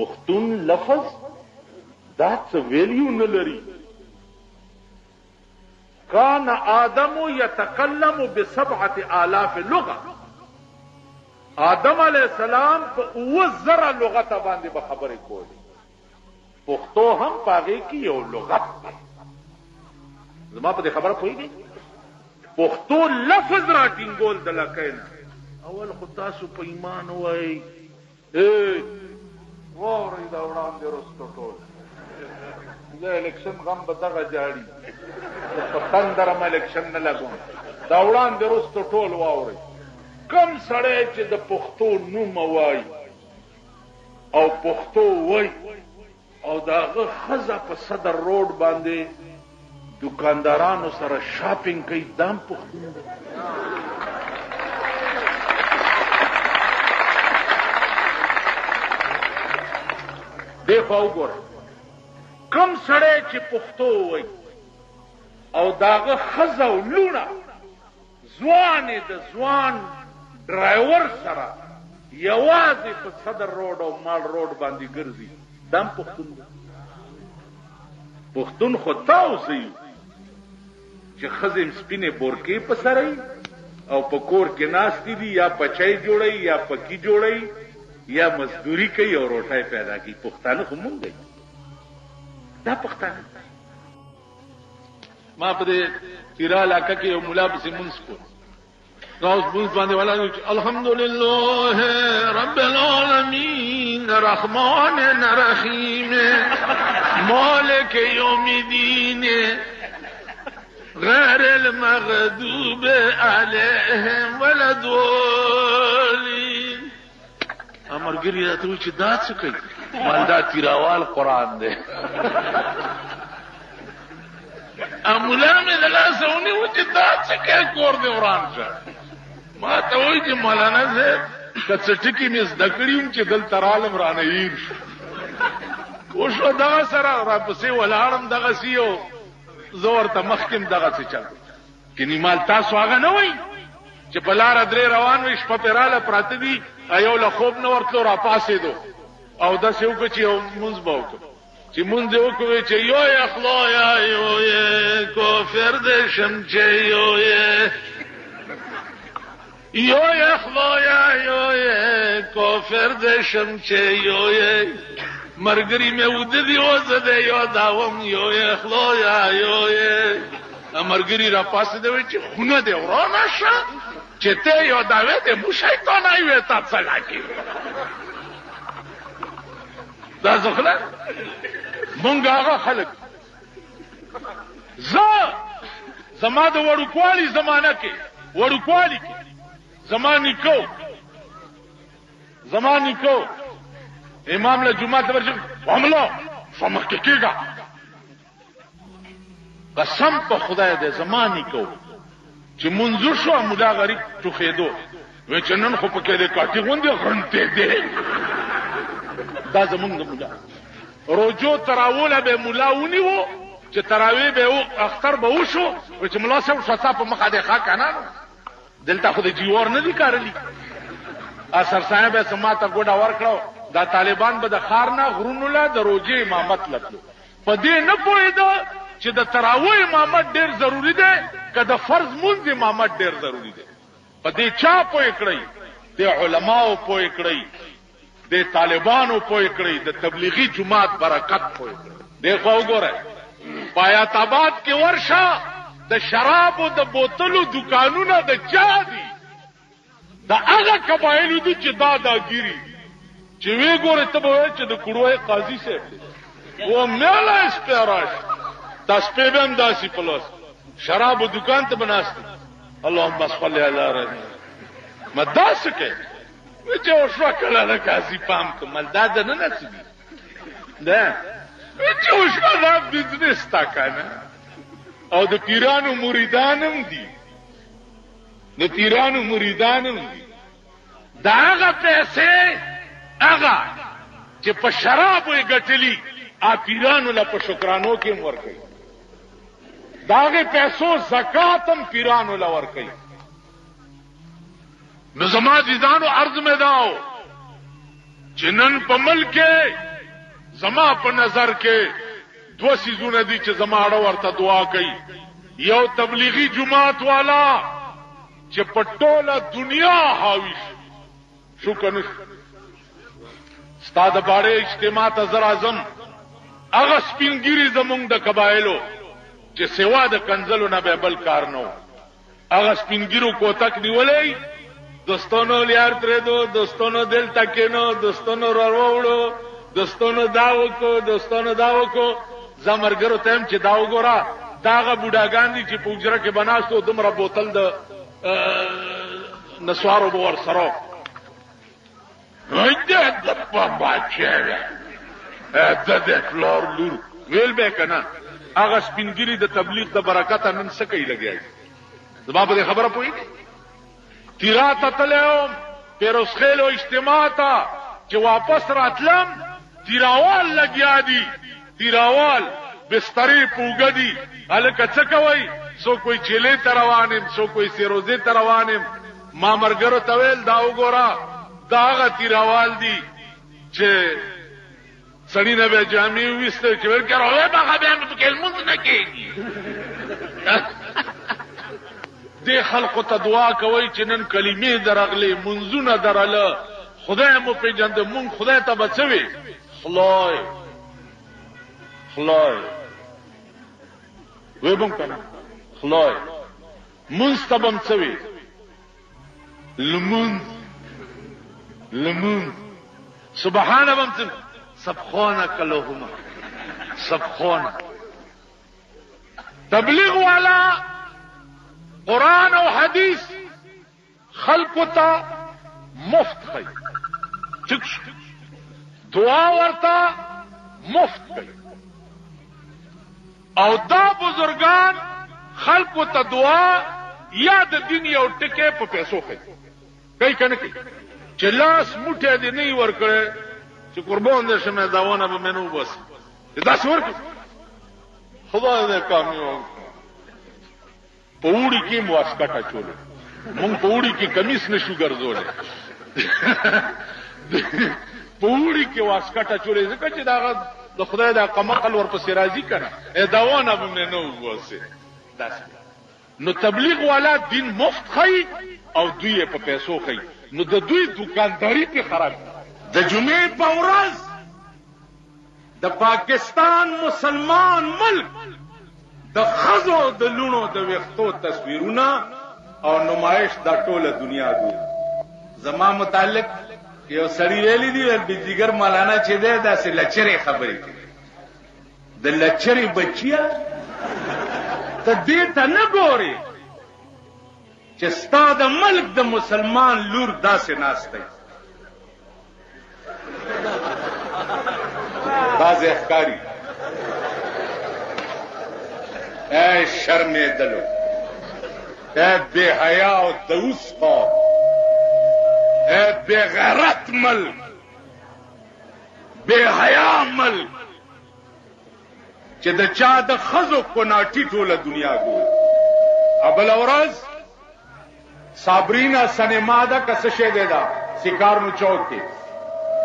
پښتون لفظ دا څه ویلیو نه لري. کان آدم یتکلم ب7,000 لغه. آدم علیہ السلام په 9,000 لغت باندې به خبرې کولې. پښتو هم پاږي کې یو لغت دی. زما په دې خبره پوهیږئ؟ پښتو لفظ را ټینګول د لکینا اول خو تاسو په ایمان وای ووري دا وړاندې رستو ټول دا الیکشن غم به دغه جاړي په تندرم الیکشن نه لګون دا وړاندې رستو ټول واوري کم سړی چې د پښتو نوم وای او پښتو وای او داغه خزه په صدر روډ باندې دکاندارانو سره شاپینګ کوي دام پښتون دی. دیکھو وګوره کم سړی چې پښتو وای او داغه خزه او لونه ځوان د ځوان ډرایور سره یوازې په صدر روډ او مال روډ باندې ګرځي دام پښتون دی. پښتون خو تاسو یې چې خزم سپینه بورکې په سره او په کور کې ناشتي دي یا بچای جوړي یا پکی جوړي یا مزدوري کوي او روټای پیدا کوي. پښتانه خو مونږ دی دا پښتانه. ما په دې تیرا علاقه کې یو مولا بس منس کو راوس بوز باندې ولا الحمدلله رب العالمین الرحمن الرحیم مالک یوم الدین غیر المغضوب علیهم ولا الضالین. امرګری راته چې دا څه کوي مالدا تیراوال قران دی. امولا مې دلاسونی و چې دا څه کوي کور دی وران شه. ما ته وایي چې مولانا زه کڅټکی مې زده کړیم چې دل ترالم رانه یې وشو دا سره را پسې ولاړم دغه سیو زور ته مخکم دغه څه چل کینی مال تاسو هغه نه وای چې بلار درې روان وي شپه پراله پراته دي ایو له خوب نه ورتلو را پاسې دو او دا سیو کو چې مونږ باو چې مونږ یو کوي چې یو اخلا یا یو کافر دې شم چې یو اخلا یا یو کافر دې شم چې یو مرګري مې ودی او زده یو داوم یو اخلا یا یو مرګري را پاسې دی چې خونه دی ورانه شه چې ته یو داوې ته مو شیطان ایوه تاسو لاکی دا زخله مونږ هغه خلک زما د وړوکوالي زمانہ کې وړوکوالي کې زمانی کو امام له جمعه ته ورځي عملو سمخ کېږي قسم په خدای دې زمانی کو چې منځو شو مولا غریب ټوخېدو و چې نن خو پکې دې کاټي غوندې غرنته دې دا زمونږ مولا روجو تراوله به مولا ونیو چې تراوی به او اختر به وشو و چې مولا سم شتا په مخه دې ښا کنه دلته خو دې جیور نه دي کارلی اثر صاحب سماته ګډه ورکړو دا طالبان به د خار نه غرونو لا د روجي امامت لټلو په دې نه پوهېده چې د تراوی امامت ډیر ضروری دی که د فرض منځ امامت ډیر ضروری دی. په دې چا پوهې کړی د علماو پوهې کړی د طالبانو پوهې کړی د تبلیغي جماعت برکت پوهې کړی. دغه وګوره پایات آباد کې ورشه د شراب او د بوتلو دکانونه د چا دي دا هغه قبایلو دي چې داګيري چې وی ګوره ته به چې د کړوې قاضي صاحب و مېلا اسپراش تاسو په بم داسي پلوس شراب دکان ته بناست اللهم صل علی رسول مداسکه چې اوسه کله د قاضي پام کومل دا نه نسبي ده چې اوسه دا بزنس تا کنه او د پیرانو مریدانم دي دا هغه پیسې هغه چې په شرابو یې ګټلي ا پیرانو له په شکرانو کې ورکړي داغه پیسو زکات هم پیرانو له ورکړي. نو زما دي ځانو عرض مې داو چې نن په ملک زما په نظر کې دو سيزونه دي چې زما اړه ورته دعا کوي. یو تبلیغی جماعت والا چې په ټوله دنیا حاوی شو کنه ستاد باندې اجتماع ته زر اعظم هغه سپینګری زمونږ د قبایلو چې سوا د کنزلو نه به بل کار نو هغه سپینګرو کوتک نیولې دوستانو لیار تر دو دوستانو دل تکینو دوستانو وروړو دوستانو داو کو زمرګرو تم چې داو ګورا داغه بوډاګان دي چې پوجره کې بناستو دومره بوتل د نسوارو بور سره هیڅ د پابا چیرې د فلور لور ویل به کنه هغه سپینګری د تبلیغ د برکت نن سکه لګیږي زما په خبره پوي تیرا تتلو پیروز خیلو اجتماع تا چې واپس راتلم تیراوال لګیا دي تیراوال بستری پوګدي الکه څه کوي سو کوئی چيله تروانم سو کوئی سیروزه تروانم ما مرګرو تویل دا وګورا داغه تیراوال دي چې سړی نه به جامع وسته چې ورکړه هغه به په کلمون نه کېږي دې خلق ته دعا کوي چې نن کلمې درغلي منځونه درله خدای مو پیژند مون خدای ته بچوي خلای وې بم کنه خلای منستبم څوي لمون سبحان بم څه سبحانك اللهم سبحان تبلیغ والا قرآن او حدیث خلقو ته مفت کوي دعا ورته مفت کوي او دا بزرگان خلقو ته دعا یا د دین یو ټکي په پیسو کوي کنه کوي چې لاس موټه دې نه ورکړي چې قربان دې شمه داونه به منو بس دا څور خدای دې کامیاب پوری کې مواسکټه چولې مونږ پوری کې کمیس نشو ګرځولې پوری کې واسکټه چولې ځکه چې دا د خدای د قمقل ورپسې راځي کنه داونه به منو بس نو تبلیغ والا دین مفت خي او دوی په پیسو خي نو د دوی دکانداري په خراب د جمعې په ورځ د پاکستان مسلمان ملک د خزو د لونو د وختو تصویرونه او نمایش د ټوله دنیا دی زما متعلق یو سړی ویلی دی د جګر مولانا چې ده داسې لچرې خبرې کوي د لچرې بچیا ته دې ته نه ګوري چې ستا د ملک د مسلمان لور داسې ناسته باز احکاری اے شرمې دلو اے بے حیا او دوس خو اے بے غیرت ملک بے حیا ملک چې د چا د خزو کناټي ټوله دنیا ګوري ابل اورز صابرینا سنیما دا کس شه دے دا سکار نو چوک کې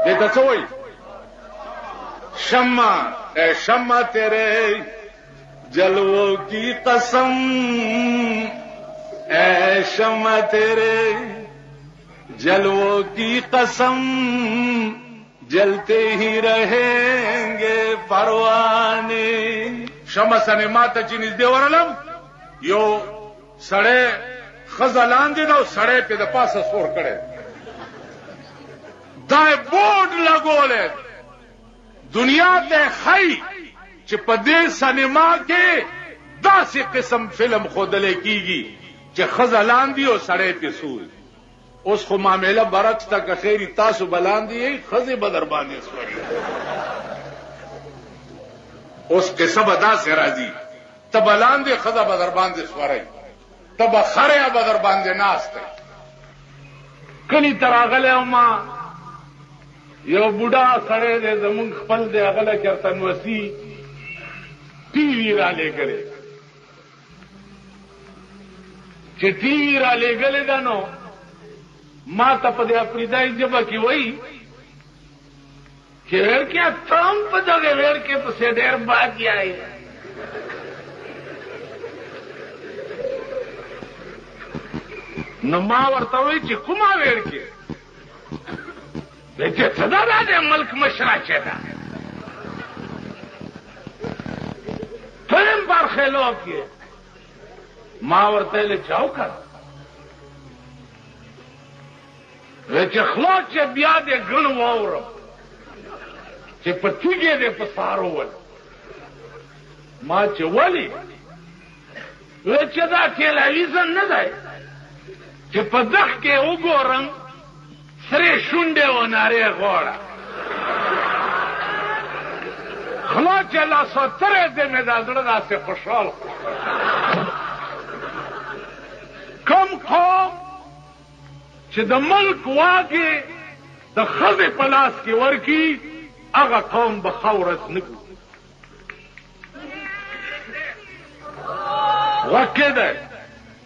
دې څه وای شمع تیرے جلووں کی قسم اے شمع تیرے جلووں کی قسم جلتے ہی رہیں گے پروانے شمع سنیما ته چې نږدې ورلم یو سړی خزلان دی نو سړی په د پاسه سور کړي دا بورډ لګولې دنیا ته خی چې په دې سینما کې داسې قسم فلم خودل کیږي چې خزلان دی او سړی په سور اوس خو معاملې برعکس تا خیری تاسو بلان دی خزه بدر باندې سوري اوس قصه بدا سره راځي ته بلان دی خزه بدر باندې سوري ته بخره بدر باندې ناشته کلی تراغله ما یو بوډا سره دې زمون خپل دې اغله کرتن وسی ټي وی را لګره چې ټي وی را لګله دانو ما ته په دې افریدای جبه کې وای چې ویل کې تم په دغه ویل کې په ډېر باقي آئے نو ما ورته وی چې کومه ویل کې چې صدا د ملک مشره چې ده فهم برخلاف کې ما ورته له چاو کړ چې خلاص چې بیا دې ګڼ واورم چې په تیږې دې په سارو ول ما چې ولي چې دا ټلویزیون نه دی چې په دغ کې وګورم سرې شونډې و نارې غوړه خلاص چې لا سترې دې مې دا زړه داسې خوشحال کم قوم چې د ملک واګې د ښځې په لاس کې ورکي هغه قوم به ښه ورځ نه ګوري غږ کېدی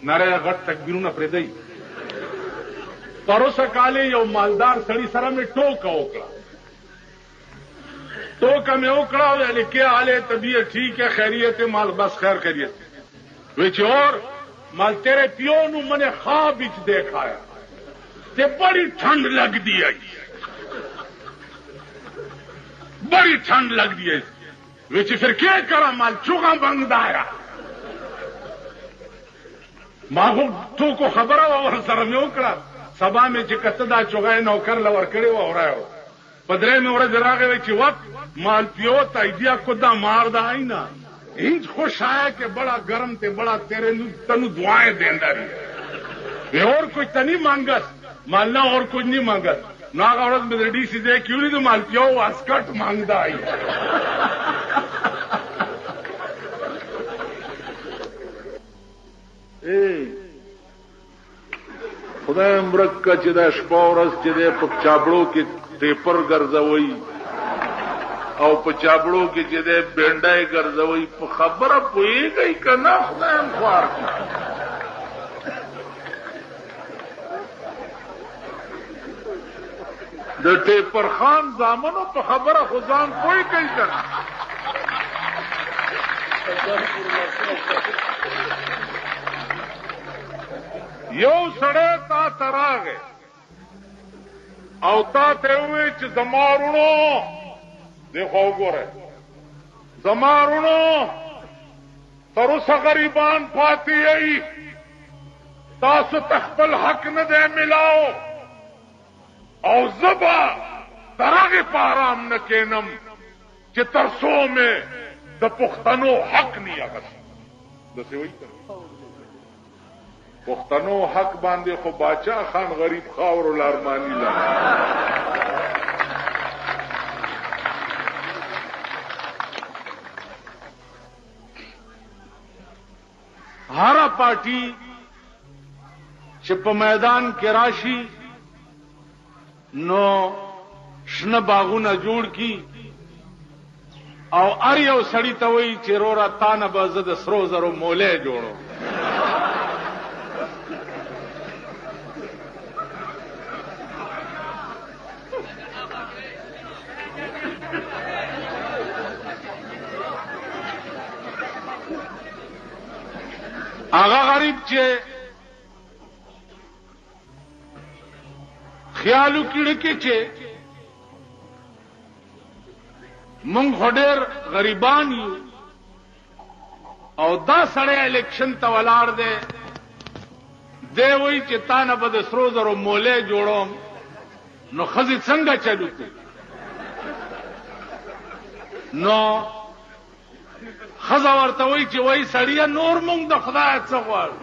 نری غټ تکبیرونه پرېږدئ پروسه کالې یو مالدار سړي سره مې ټوکه وکړه ویلے کیا حال ہے طبیعت ٹھیک ہے خیریت ہے مال بس خیر خیریت ویچ اور مال تیرے پیو نو میں نے خواب وچ دیکھایا تے بڑی ٹھنڈ لگ دی آئی بڑی ٹھنڈ لگ دی آئی ویچ پھر کیا کرا مال چوگا بنگ آیا ماں تو کو خبر اور سر میں اکڑا سبا میں چکتدا چوگائے نوکر لور کرے وہ ہو رہا ہو پدرے میں اور جراغے ویچی وقت مال پیو تائیدیا کدا مار دا آئی نا انج خوش آیا کہ بڑا گرم تے بڑا تیرے تنو دعائیں دیندا رہی اور کوئی تنی مانگس مالنا اور کچھ نہیں مانگس ناغ عورت میں ریڈی سی دے کیوں نہیں تو مال پیو واسکٹ مانگدا آئی خدای امرک کا چې دا شپه ورځ چې دی په چابړو کې ټیپر ګرځوي او په چابړو کې چې دی بینډای ګرځوي په خبره پوهېږئ که نه خدای هم خوار د ټیپر خان زامنو په خبره خو ځان پوهېږئ که نه یو سړی تا ته راغی او تا ته ووی چې زما وروڼو دې خوا وګورئ زما وروڼو تر اوسه غریبان پاتې یئ تاسو ته خپل حق نه دی میلاو او زه به تر هغې په ارام نه کښېنم چې تر څو مې د پښتنو حق نه اخیستی داسې وایي پښتنو حق باندې خو باچا خان غریب خاور الارمانی لا هر پارٹی چې په میدان کې راشي نو شنه باغونه جوړ کی او ار یو سړی ته وایي چې رورا تانه به زه د سرو زرو مولی جوړو هغه غریب چې خیالو کړي کې چې مونږ هډر غریبان یو او دا سړی الیکشن ته ولاړ دی دی وایي چې تا نه به د سرو زرو مولی جوړوم نو ښځې څنګه چلو کوي نو ښځه ورته وایي چې وایي سړیه نور مونږ د خدایه څه غواړو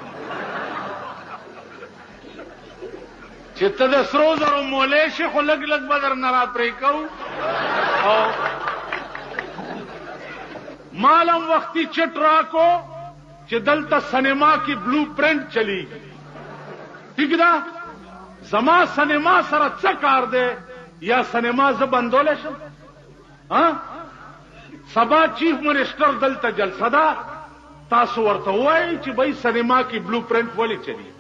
چې ته د سرو زرو مولی شي خو لږ لږ به درنه را پرې کوو او مالم وقتی چٹ راکو چې دلته سینما کې بلو پرنٹ چلیږي ٹھیک ده زما سینما سره څه کار دی یا سینما زه بندولی شم سبا چیف منسٹر دلته جلسه ده تاسو ورته ووایئ چې بھائی سینما کې بلو پرنٹ ولې چلیږي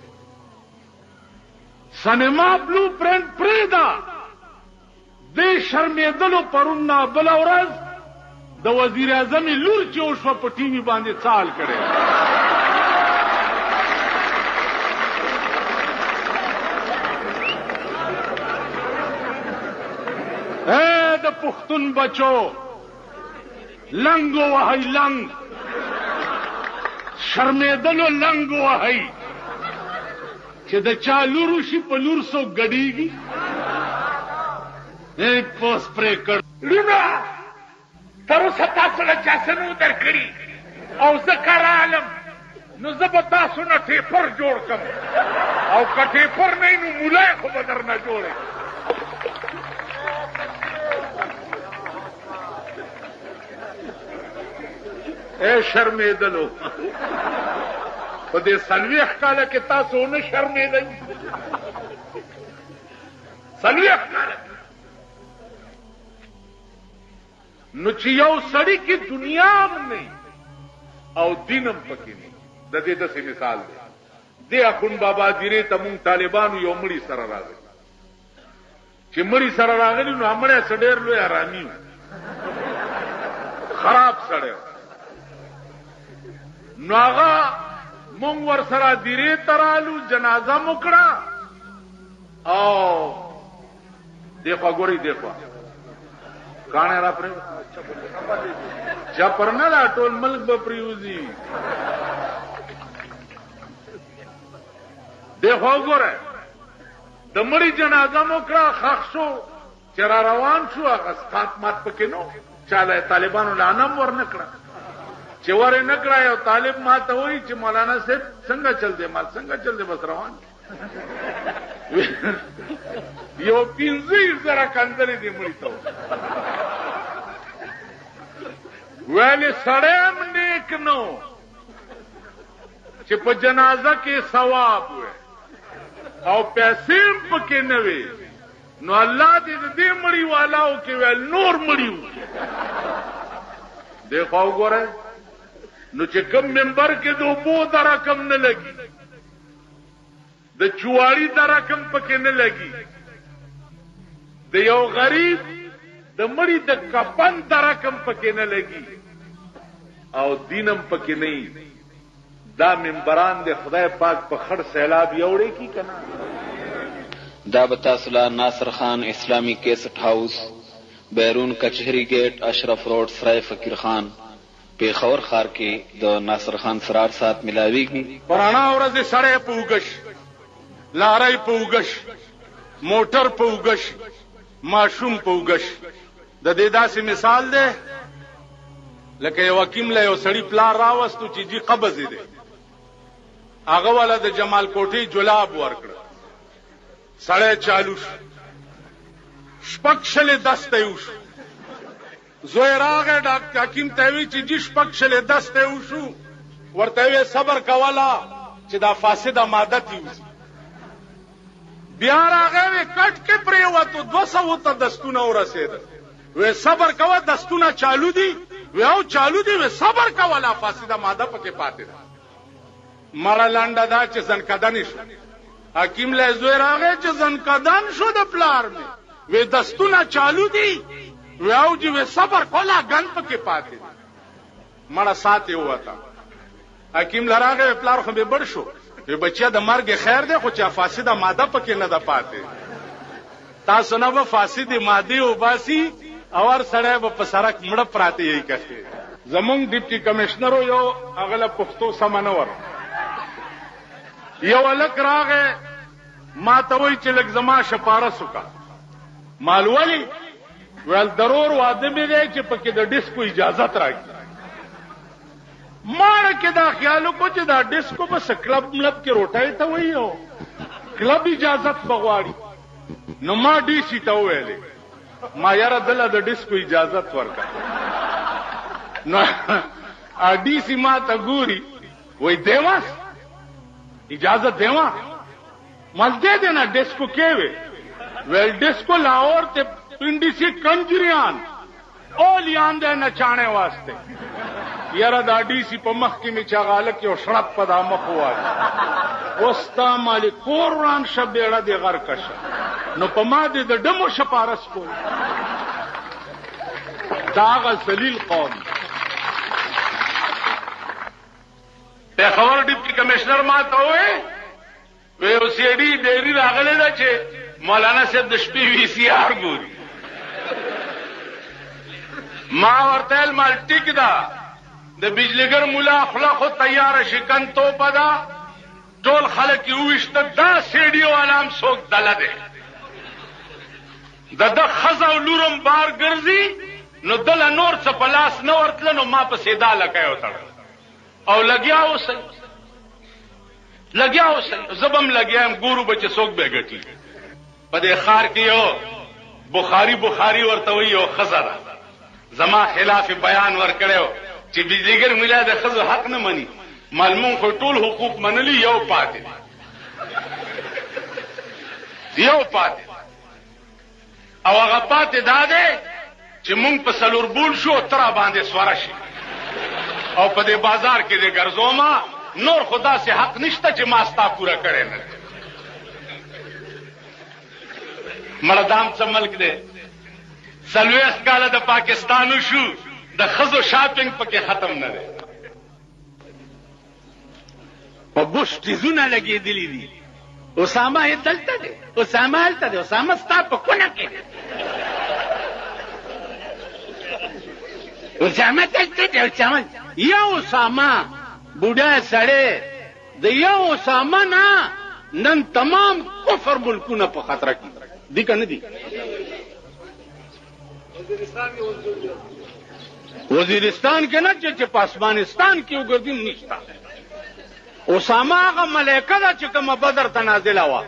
سینما بلو پرنٹ پرېږده دې شرمېدلو پرون نه بله ورځ د وزیر اعظم لور چې وشوه په ټي وي باندې څال کړی د پښتون بچو لنګ وهئ لنګ شرمېدلو لنګ وهئ چې د چا لور وشي په لور څوک ګډېږي پوس پرې کړ لونه تر اوسه تاسو له چا څه نه درکړي او زه که رالم نو زه به تاسو نه ټیپر جوړ کړم او که ټیپر نه وي نو مولای خو به در نه جوړې شرمېدلو په دې 40 کاله کې تاسو ونه شرمېدئ 40 کاله نو چې یو سړی کې دنیا هم نه او دین هم پکې نه د دې داسې مثال دی دې اخون بابا دیرې ته مونږ طالبانو یو مړي سره راغلي چې مړي سره راغلي نو همړی څه ډېر لوی حرامي خراب سړی نو هغه مونږ ورسره دیرې ته رالو جنازه مو کړه او دېخوا ګورئ دېخوا کاڼی را پرې چپر نه دا ټول ملک به پریوزي دېخوا وګوره د مړي جنازه مو کړه ښخ شو چې را روان شو هغه سقاط مات پکې نو چاله طالبانو لعنه ور نه کړه چې ور نه کړه یو طالب ما ته وایي چې مولانا صاحب څنګه چل دی مال څنګه چل دی بس روان یو 15,000 کندرې دې مړي ته ویلې سړی هم نیک نو چې په جنازه کې ثواب وي او پیسې هم پکې نه وي نو الله دې د دې مړي والاو کې ویل نور مړي وکړي دیخوا وګورئ نو چې کم منبر کې د اوبو د رقم نه لګي د چواري د رقم پکې نه لګي د یو غریب د مړي د کفن د رقم پکې نه لګي او دینم پکې نه دا منبران د خدای پاک په خړ سیلاب یوړې کی کنه دا به تاسو له ناصر خان اسلامی کیسټ هاوس بیرون کچهری گیټ اشرف روډ سرای فقیر خان پیښور ښار کې د ناصر خان سرار سات ملاویږي پرانا ورځ سړی په وګش لارای په وګش موټر په وګش ماشوم په وګش د دې داسې مثال دی لکه یو حکیم له یو سړی پلار راوستو چې جی قبض دی هغه والا د جمال کوټي جلاب ورکړ سړی چالو شپږ شلې دسته وشو زوی راغی ډاکټر حکیم ته وی چې جی شپږ شلې دسته وشو ورته وی صبر کولا چې دا فاسده ماده تیوزي بیا راغی کټ کې پریوتو 200 ته دستونه ورسېدل وی صبر کوه دستونه چالو دي وی او چالو دي وی صبر کوه فاسده ماده پکې پاتې ده مړه لانډه دا چې زنکدن شو حکیم له زوی راغی چې زنکدن شو د پلار می وی دستونه چالو دي وی او جی وی صبر کوه ګن پکې پاتې ده مړه ساتي وته حکیم لراغه پلار خو به بڑ شو وی بچیا د مرګ خیر ده خو چې فاسده ماده پکې نه ده پاتې تاسو نه به فاسده ماده او باسي اور سړی به په سړک مړه پراته یې کوي زمونږ ډیپټي کمشنر یو اغله پښتو سمنور یو الک راغه ما ته وای چې لګ زما شپارس وکا مالوالي ول ضرور واده مې دی چې پکې د ډیسکو اجازه راکړي مار کې دا خیالو کو چې دا ډیسکو بس کلب ملب کې روټای ته وایو کلب اجازه بغواړي نو ما ډی سی ته ویلې ما یاره دله د ډیسکو اجازه ورکړه نو ډی سی ما ته ګوري وای دیواس اجازه دیوا مال دے دینا ڈیسکو کے ویل ڈیسکو لاہور تے پنڈی سی کنجریان اول یان دے نچانے واسطے یارا دا ڈی سی پا مخ کی میں چاگالک یو شرط پا دا مخ ہوا وستا مالی کوران شب دیڑا دی غر کشا نو په ما دې د ډمو شپارس کول. دا هغه ذلیل قوم. پیښور ډیپټي کمشنر ما ته وویل وی او سی ډي ډیری راغلی ده چې مولانا صاحب د شپې وی سی آر ګوري. ما ورته ویل مال ټیک ده د بجلیګر مولا خوله خو تیاره شکن توپه ده ټول خلک یې وویشته دا سی ډي والا هم څوک دله دی د ده ښځه او لور هم بار ګرځي نو دله نور څه په لاس نه ورتله نو ما پسې دا لکۍ وتړل او لګیا اوسئ زه به هم لګیا یم ګورو به چې څوک به ګټي. په دې ښار کې یو بخاري ورته وایي یو ښځه ده زما خلاف بیان ورکړی و چې بجلیګر ملا د ښځو حق نه مني مالمون خو ټول حقوق منلي یو پاتې او هغه پاتې دا دی چې مونږ په سلوربول شو تر باندې سواره شي او په دې بازار کې دې ګرځوما نور خدا سے حق نشته چې ما ستا پورا کړی نه مردام څه ملک دی 40 کاله د پاکستانو شو د ښځو شاپینګ پکې ختم نه دی په بوش تیزونه لګېدلي دي. اسامه یې دلته دی اسامه هلته دی اسامه ستا په کونه کې دی اسامه دلته دی یو اسامه بوډا سړی د یو اسامه نه نن تمام کفر ملکونه په خطره کې دي که نه دي. وزیرستان کې نه چې په افغانستان کې وګرځي نشته. اسامه هغه ملائکه ده چې کومه بدر ته نازله وه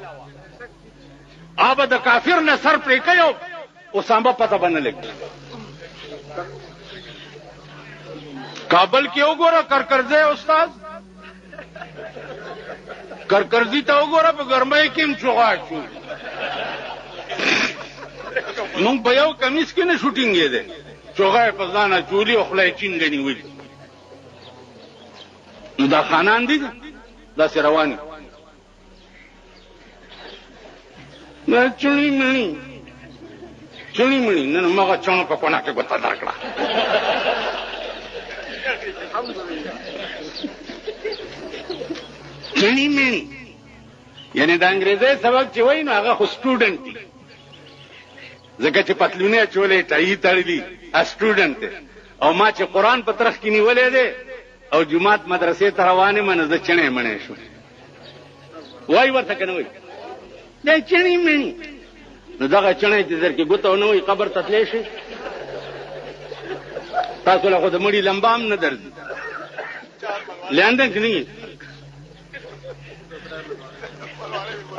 هغه د کافر نه سر پرې کوي اسامه پته به نه لګي. کابل کې وګوره کرکرځی استاد کرکرځي ته وګوره په ګرمۍ کې هم چوغا شو مونږ په یو کمیس کې نه شوټینګ دی چوغا یې په ځان اچولي او خوله یې چینګه نیولي نو دا خانان دي داسې روان دا چڼي مڼي نن مغه چڼو په کونه کې ګوته درکړه چڼي مڼي یعنی د انګریزي سبق چې وایي نو هغه خو سټوډنټ دي ځکه چې پتلونې اچولې ټایي تړلي سټوډنټ دی او ما چې قرآن په ترخ کې نیولې دی او جماعت مدرسې ته روان یم نو زه چڼې مڼې شو وایي ورته که نه وایي دا چڼي مڼي نو دغه چڼی چې در کې ګوته ونه وایي قبر ته تلی شي تاسو له خو د مړي لمبا هم نه درځي لندن کې نه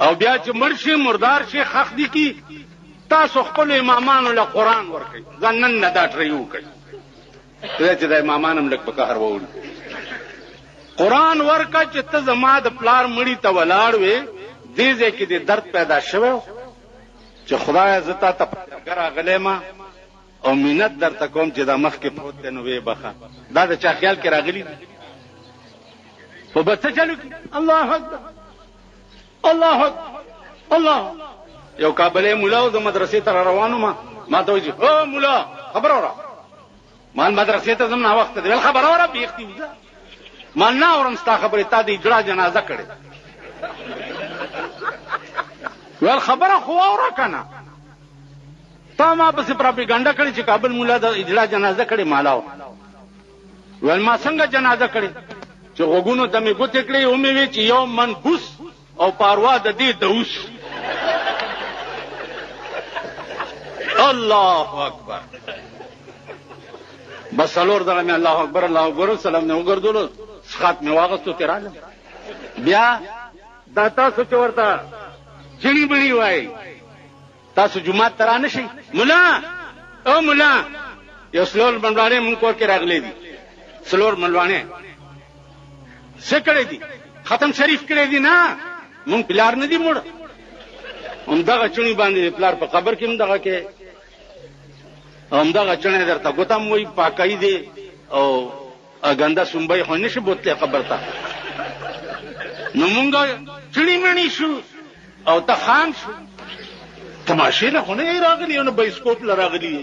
او بیا چې مړ شي مردار شي خخ دي کی تاسو خپل امامانو له قرآن ورکوي ځان نن نه دا ټرۍ وکړئ چې د امامان هم لږ په قهر ووړي قرآن ورکه چې ته زما د پلار مړي ته ولاړ وې دې ځای کې د درد پیدا شوی چې خدایه زه تا ته په راغلی ما او منت درته کوم چې دا مخکې پروت دی نو ویې بخه دا د چا خیال کې راغلي دي خو به څه چلو کړي الله اکبر الله اکبر الله یو کابلی مولا و زه مدرسې ته را روان وم ما ته وایي او مولا خبره وره ما مدرسې ته ځم ناوخته دی ویل خبره وره بیخي وځه ما نه اورم ستا خبرې تا د اجړا جنازه کړې ویل خبره خو واوره که نه تا ما پسې پراپیګنډه کړې چې کابل مولا د اجړا جنازه کړې مالا ویل ما څنګه جنازه کړې چې غوږونو ته مې ګوتې کړې ومې وې چې یو منبوس او پاروا د دې دوس الله اکبر بس څلور دغه مې الله اکبر الله اکبر سلام نه وګرځولو څښاک مې واغستو ترې رالم بیا دا تاسو چې ورته چڼي بڼي وایي تاسو جومات ته رانه شئ ملا او ملا یو څلور ملواڼې مونږ کور کې راغلي دي څلور ملواڼې څه کړی دي ختم شریف کړی دي نه مونږ پلار نه دي مړ همدغه چڼي باندې پلار په قبر کې همدغه کې همدغه چڼی درته ګوتم وایي پاکۍ دی او ګنده سنبۍ خو نشي بوتلی قبر ته نو مونږ چڼي مڼي شو او ته خان شو تماشې له خو نه راغلی او نه بایسکوپ له راغلی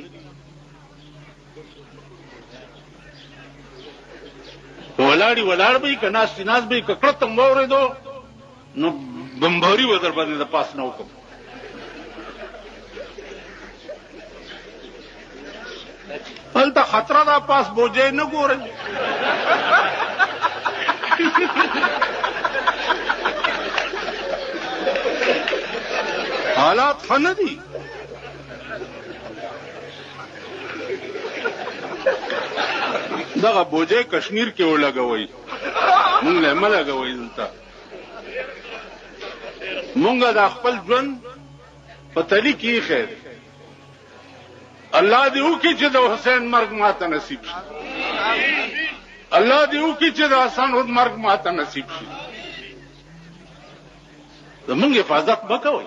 ولاړ به که ناستې ناست به که کړه ته واورېدو نو بمباري به در باندې د پاس نه وکړم. هلته خطره ده پاس بوجۍ نه ګورئ. حالات ښه نه دي. دغه بوجۍ کشمیر کې ولګوئ، مونږ له مه لګوئ دلته. مونږ د خپل ژوند په تلي کې ایښی. الله دې وکړي چې د حسین مرګ ماته نصیب شي. الله دې وکړي چې د حسن مرګ ماته نصیب شي. زمونږ حفاظت مه کوئ.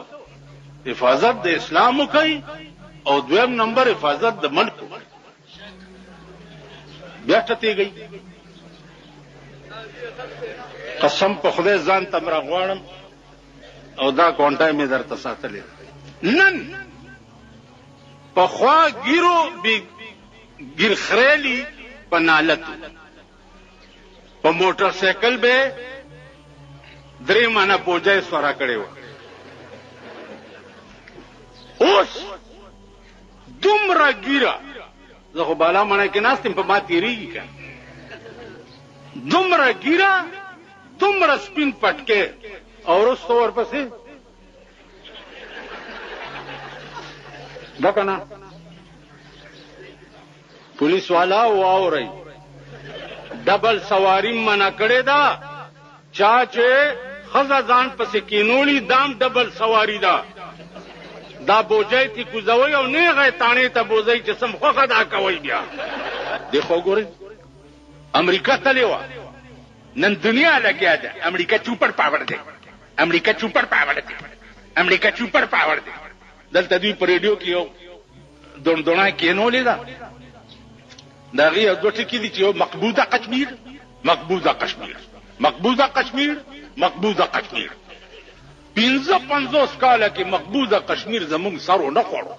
حفاظت د اسلام وکئ او دویم نمبر حفاظت د ملک وکئ. بیا ټتېږئ. قسم په خدای ځان ته مې راغواړم او دا کونټای مې درته ساتلې. نن پخوا ګیرو ګیر خریلی په نالتو په موټر سایکل به 3 مانه بوجۍ سواره کړې وه. اوس دومره ګیره زه خو بالا مڼه کې ناست یم په ما تېرېږي که دومره ګیره دومره سپین پټکې او وروسته ورپسې ده که نه پولیس والا واورئ ډبل سواري منع کړې ده. چا چې ښځه ځان پسې کینولي دام ډبل سواري ده. دا بوجۍ تی کوزوئ او نیغه تاڼې ته بوځئ چې سم خوښه دا کوئ. بیا دې خو ګورئ امریکا تلې وه نن دنیا لګیا ده. امریکا چوپړ پاوړ دی. امریکا چوپړ پاوړ دی. امریکا چوپړ پاوړ دی. دلته دوی په ریډیو کې یو دونډونه کېنولې ده. د هغې یو دوه ټکي دي چې یو مقبوضه کشمیر مقبوضه کشمیر مقبوضه کشمیر مقبوضه کشمیر. 55 کاله کې مقبوضه کشمیر زموږ سر ونه خوړو.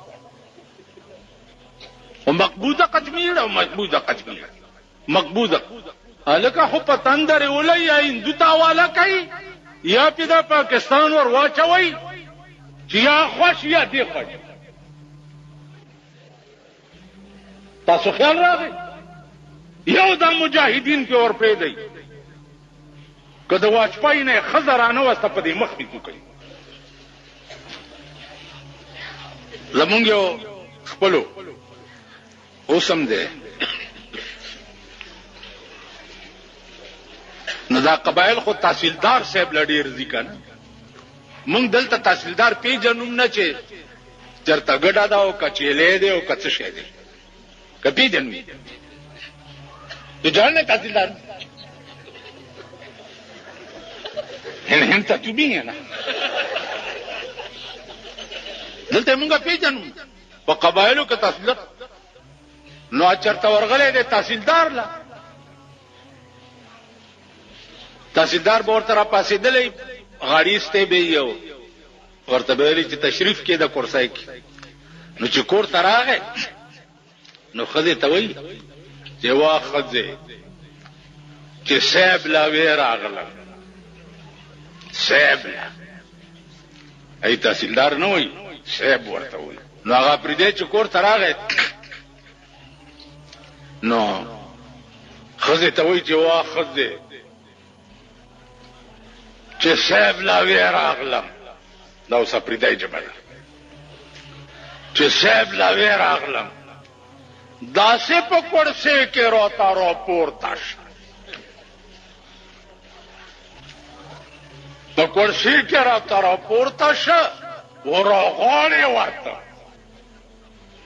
او مقبوضه کشمیر او مقبوضه کشمیر مقبوضه هلکه خو په تندرې ولئ یا هندو ته حواله کوي یا پې د پاکستان ور واچوئ چې یا خوښ یا دې خوښ. تاسو خیال راغی یو دا مجاهدین پې ور پرېږدئ که د واجپای نه ښځه رانه وسته په دې مخ پې کوي. زمونږ یو خپلو اوس هم دی نو دا قبایل خو تحصیلدار صاحب له ډېر ځي که نه. مونږ دلته تحصیلدار پېژنو نه چې چېرته ګډه ده او که چیلی دی او که څه شی دی که پېژنو تو جان نه تحصیلدار هند ته بھی ہے نا دلته مونږه پیژنو په قبایلو کې تحصیلدار نو چرته ورغلې دی تحصیلدار لا تحصیلدار به ورته راپاسېدلی غاړي ایستی به یو ورته به ویلي چې تشریف کې د کورسۍ کې نو چې کور ته راغی نو ښځې ته وایي چې وا ښځې چې صاحب لا وې راغلم صاحب لا ای تحصیلدار نه وایي صاحب ورته وایي نو هغه پرېږدی چې کور ته راغی نو ښځې ته وایي چې وا ښځې چې صاحب لا وې راغلم دا اوس پرېږدی ژبه ده چې صاحب لا وې راغلم داسې په کورسۍ کې راته راپورته شه په کورسۍ کې راته راپورته شه وراغواړې ورته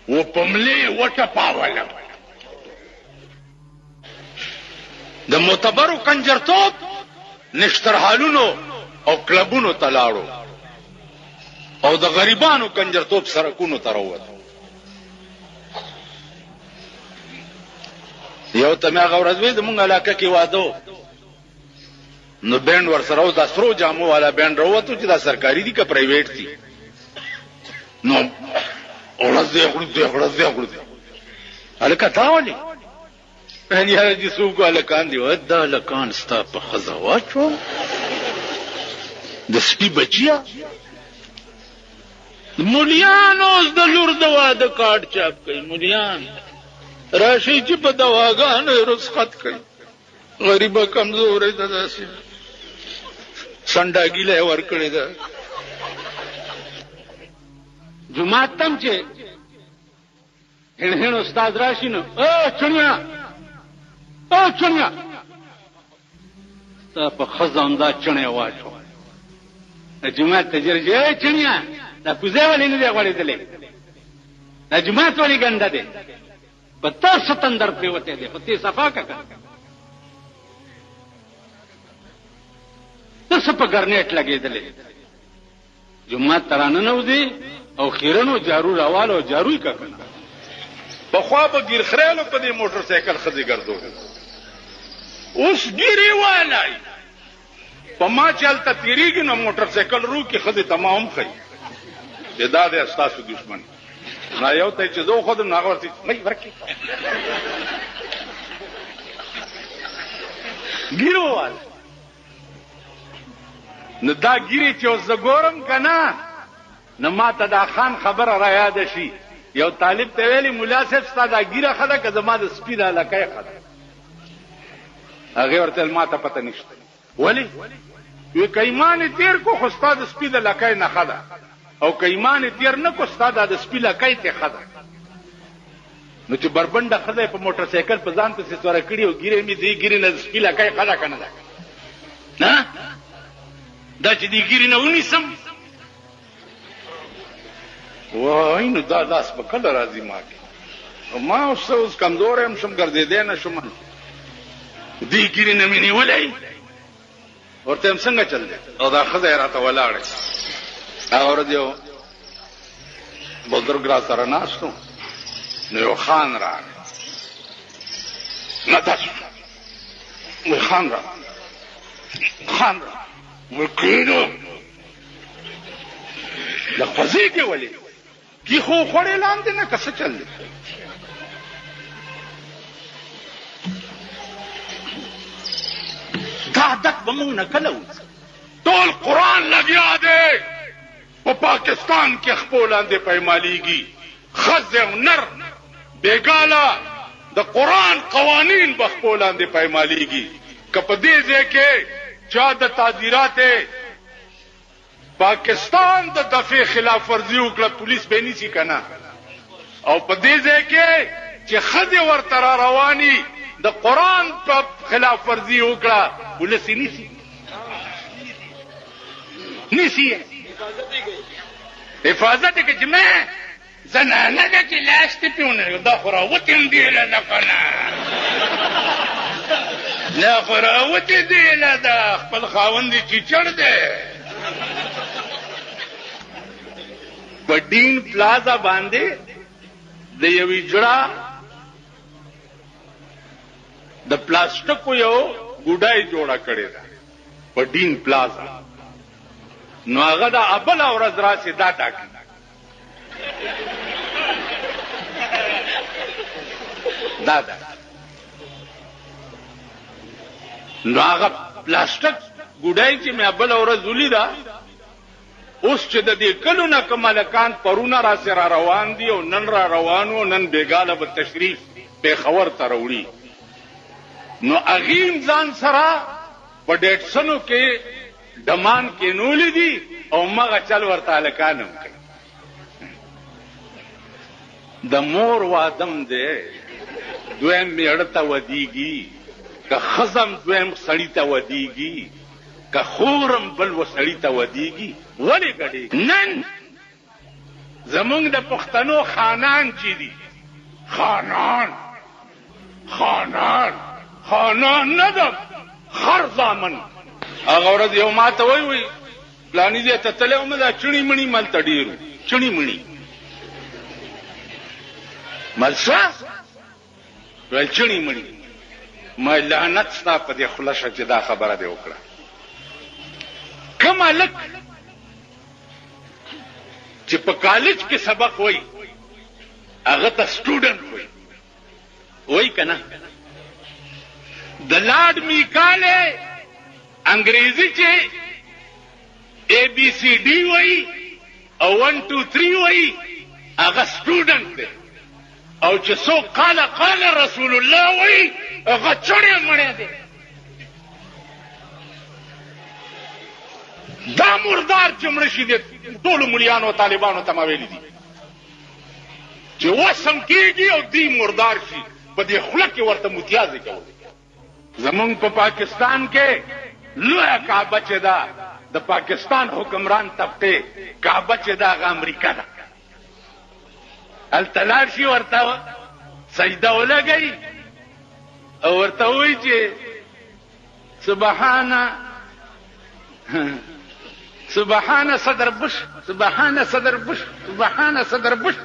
وپملې وټپاولم د معتبرو کنجرتوب نشترحالونو او کلبونو ته لاړو او د غریبانو کنجرتوب سرکونو ته راووتو یو ته مې هغه ورځ وی زمونږ علاقه کې واده و نو بینډ ورسره و دا سرو جامو والا بینډ راووتو چې دا سرکاري دي که پرایویټ دي نو ورځ دې خوري هلکه دا ولې یاره دې څوک هلکان دي وایي دا هلکان ستا په ښځه واچوم د سپي بچیا مولیان اوس د لور د واده کارت چاپ کوي مولیان راشي چې په دواګانو یې رخصت کوي غریبه کمزوری ده داسې سنډاګیله یې ورکړې ده جومات تم چې هڼ استاد راشي نو چڼیا ستا په ښځه همدا چڼی واچو جومات ته ژر چڼیا دا کوزی ولې نه دی غوړېدلی دا جومات ولې ګنده دی په تا ستندر پرېوتی دی په تې صفا که ته څه په ګرنیټ لګېدلی جومات ته راننوځي او خیرنو جارو راوال او جارو یې که کنه پخوا به ګیر خریالو په دې موټر سایکل ښځې ګرځول اوس ګیرې والی په ما چې هلته تېرېږي نو موټر سایکل روکي ښځې ته ما هم ښایي چې دا دی ستاسو دشمن نه یو ته چې زه وښودم نو هغه ورته ورکړي ګیر وواله نو دا ګیرې چې اوس زه ګورم که نه نو ما ته دا خان خبره را یاده شي یو طالب ته ویلي ملا صاحب ستا دا ګیره ښه ده که زما د سپي دا لکۍ ښه ده هغې ورته ویل ما ته پته نشته ولې وی که ایمان یې تېر کو خو ستا د سپي د لکۍ نه ښه ده او که ایمان یې تېر نه کو ستا دا د سپي لکۍ ته ښه ده نو چې بربنډه ښځه یې په موټر سایکل په ځان پسې سوره کړي او ګیرې مې دې ګیرې نه د سپي لکۍ ښه ده که نه ده نه دا چې دې ګیرې نه ونیسم وای نو دا لاس به کله راځي ما کې ما اوس کمزوری یم شم ګرځېدی نه شم دې ګیرې نه مې نیولی ورته یم څنګه چل دی او دا ښځه یې راته ولاړې هغه ورځ یو بزرګ را سره ناست و نو یو خان راغی نه داسې وایي خان راغی وایي کېنه له خوځېږې ولې کی خو خوړې لاندې نه که څه چل دی دا عادت به مونږ نه کله وځي ټول قرآن لګیا دی په پاکستان کې خپو لاندې پیمالیږي ښځې او نر بېګاله د قرآن قوانین به خپو لاندې پیمالیږي که په دې ځای کې چا د تعزیرات پاکستان د دفعې خلاف ورزي وکړه پولیس به نیسي که نه او په دې ځای کې چې ښځې ورته را رواني د قرآن په خلاف ورزي وکړه پولیس یې نیسي حفاظت یې که چې مه زنانه ده چې لاس ته پې ونه دا خو راوتې دیله ده که نه دا خو راوتې دیله ده خپل خاوند یې چیچړ دی په ډین پلازا باندې د یوې جړه د پلاستیکو یو ګوډای جوړه کړې ده په ډین پلازا نو هغه د ابله ورځ راسي دا ټاکي دا نو هغه پلاستیک ګوډای چې مې ابله ورځ ولیده اوس چې د دې کلو نه که ملکان پرونه راسې را روان دي او نن را روانو نن بېګاله به تشریف پېښور ته راوړي نو هغې ځان سره په ډېټسنو کې ډمان کېنولي دي او مغه چل ورته هلکان هم کوي د مور وادم دی دویم میړه ته ودیږي که ښځم دویم سړي ته ودیږي که خورم بل و سړي ته ودیږي ولې ګډېږي نن زمونږ د پښتنو خانان چې دي خانان نه ده خر زامن هغه ورځ یو ما ته وایي پلاني ځای ته تللی وم دا چڼي مڼي ملته ډېر وو چڼي مڼي ملسه ویل چڼي مڼي ما لعنت ستا په دې خوله شه چې دا خبره دې وکړه کوم هلک چې په کالج کې سبق وای هغه ته سټوډنټ وای کنه. د لارډ میکاله انګریزي چې ABCD وای او 1 2 3 وای هغه سټوډنټ دی. او چې څوک قال رسول الله وای هغه چړې مړې دی. دا مردار چې مړ شي دي ټولو مليانو او طالبانو ته ما ویلي دي چې وسم کېږي او دی مردار شي په دې خوله کې ورته متیازې کوي. زمونږ په پاکستان کې لویه کعبه چې ده د پاکستان حکمران طبقه کعبه چې ده هغه امریکا ده. هلته لاړ شي ورته سجده ولګوي او ورته وایي چې سبحان صدر بش سبحان صدر بش سبحان صدر بش.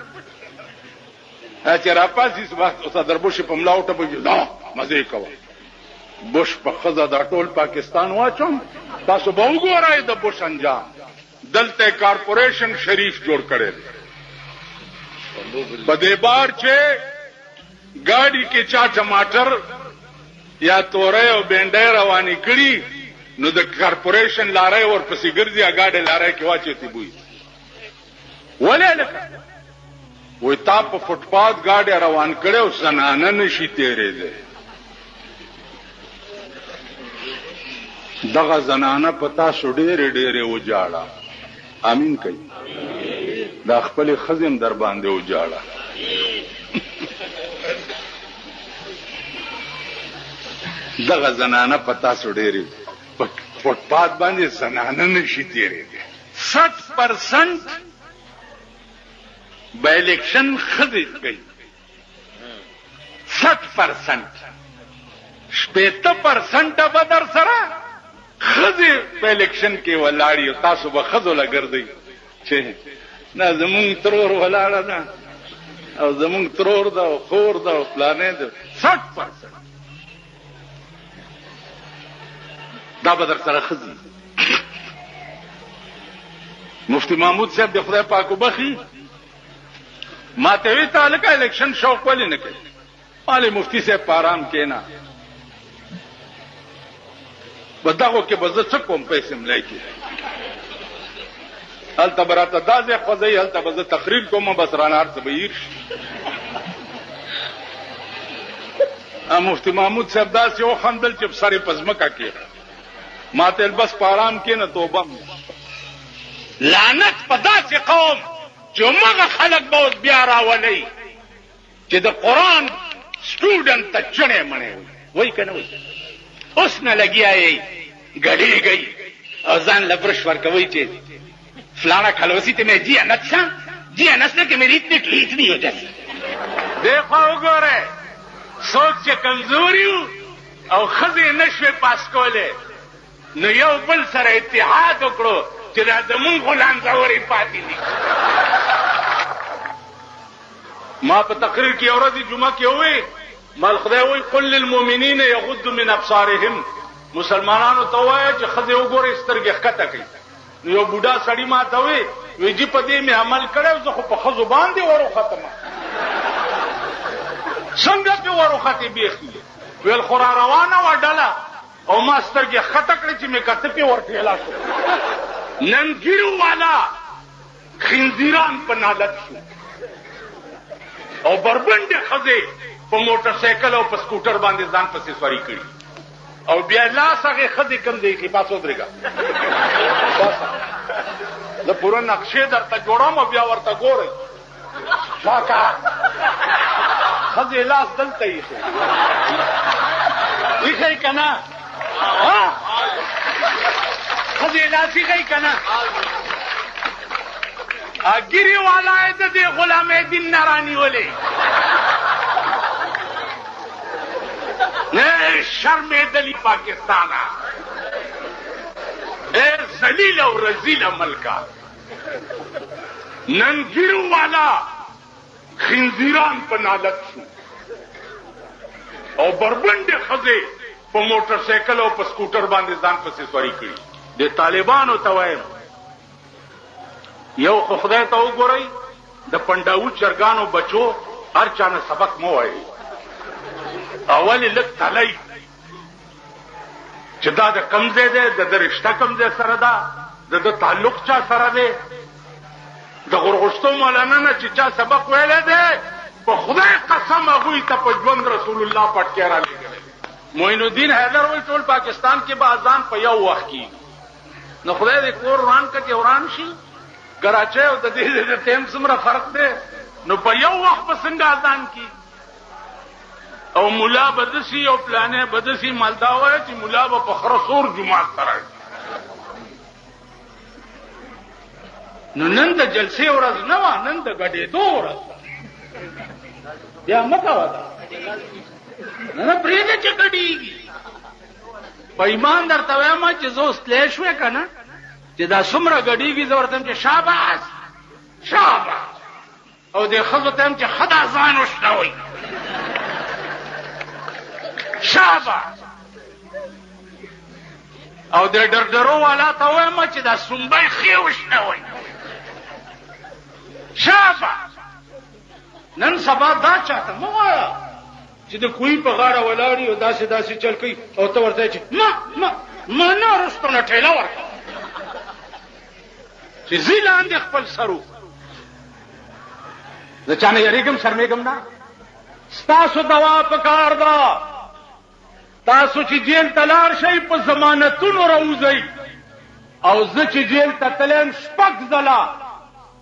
چې راپاسي صدر بش په ملا وټه به دا مزه کوه بش په خزه دا ټول پاکستان واچوم. تاسو به وګورئ د بش انجام. دلته کارپوریشن شریف جوړ کړي په دې بار چې ګاډي کې چا ټماټر یا تورې او بینډۍ روانې کړي نو د کارپوریشن لارې ورپسې ګرځي اګاډې لارې کې واچېتی بوي. ولې لکه وای تا په فوټپاث ګاډي روان کړي او زنانه نشي تېرېدی. دغه زنانه په تاسو ډېرې ډېرې وجاړه. امین کوي دا خپلې ښځې هم در باندې وجاړه. دغه زنانه په تاسو ډېرې فوټپاث باندې زنانه نشي تېرېدی. 60% به الیکشن ښځې کوي. 60% 80% به در سره ښځې په الیکشن کې ولاړې او تاسو به ښځو له ګرځئ چې نه زمونږ ترور ولاړه ده او زمونږ ترور ده او خور ده او فلانې ده. 60% دا به در سره ښځې. مفتی محمود صاحب د خدای پاک وبخي ما ته وی ته لکه الیکشن شوق ولې نه کوي. مالې مفتی صاحب په آرام کېنه په دغو کې به زه څه کوم پیسې ملای کې هلته به راته دا ځای خوځوي هلته به زه تقریر کوم بس رانه هر څه به هیر شي. مفتی محمود صاحب داسې وخندل چې سر یې په ځمکه کې ما ته بس په آرام کېنه توبه لعنت په داسې قوم چې همغه خلک به اوس بیا راولئ چې د قرآن سټوډنټ ته چڼې مڼې وایي که نه وایي. اوس نه لګیا یې ګډېږئ او ځان له برش ورکوئ چې فلانا کھلوسی ته میں جی انس کہ میری اتنی ٹھیک نہیں ہو جاتی. دیکھو وګوره څوک چې کمزوري او ښځې نشوې پاس کولی نو یو بل سره اتحاد وکړو چې دا زمونږ غلام زورې پاتې دي. ما په تقریر کې یو ورځ جمعه کې ووی مال خدای وایي قل للمؤمنین یغضوا من ابصارهم. مسلمانانو ته وایه چې ښځې وګورئ سترګې ښکته کوي. نو یو بوډا سړي ما ته وی جي په دې مې عمل کړی زه خو په ښځو باندې وروختم. څنګه پې وروختې بیخي ویل خو را روانه وه ډله او ما سترګې ښکته کړې چې مې کته پې ورټېله شو. نن ګیرو والا خنزیران په نالت شو او بربنډې ښځې په موټر سایکل او په سکوټر باندې ځان پسې سوري کړي او بیا لاس هغې ښځې کم دی کې پاس ودرېږه زه پوره نقشې درته جوړم او بیا ورته ګورئ شاکه ښځې لاس دلته ایښی ایښی که نه ښځې لاس ایښی که نه ګیرې والا یې د دې غلام دین نه رانیولې شرمېدلي پاکستانه ذلیل او رذیل ملکه نن ګیرو والا خنزیران په نالت شو او بربنډې ښځې په موټر سایکل او په سکوټر باندې ځان پسې سوري کړي. د طالبانو ته وایم یو خو خدای ته وګورئ د پنډاوو چرګانو بچو هر چا نه سبق مه وایي اول لږ تلی چې دا د کم ځای دی د رشته کم ځای سره ده د تعلق چا سره دی د غرغشتو مولانا نه چې چا سبق ویلی دی په خدای قسم هغوی ته په ژوند رسول الله پټکی را لېږلی معین الدین حیدر وایي ټول پاکستان کې به اذان په یو وخت کېږي نو خدای دې کور وران کړه چې وران شي کراچۍ او د دې د ټیم څومره فرق دی نو په یو وخت به څنګه اذان کېږي او ملا به داسې او پلانې به داسې مالدا وایه چې ملا به په خره سور جومات ته راشي نو نن د جلسې ورځ نه وه نن د ګډېدو ورځ بیا مه کوه دا نه پرېږده چې ګډېږي په ایمان درته وایم چې زه اوس تلی شوې که نه چې دا څومره ګډېږي زه ورته یم چې شاباس شاباس او دې ښځو ته یم چې ښه دا ځان وشنوئ شاباس او د ډرډرو والا ته وایم چې دا سنبی ښې وشنوئ شاباس نن سبا دا چاته مه وایه چې د کوی په غاړه ولاړي او داسې داسې چل کوي او ته ورته چې ما نه وروستو نه ټېله ورکړه چې ځي لاندې خپل سرو زه چا نه یېرېږم شرمېږم نه ستاسو دوا په کار ده تاسو چې جیل ته لاړ شئ په ضمانتونو راوځئ او زه چې جیل ته تلم 6 ځله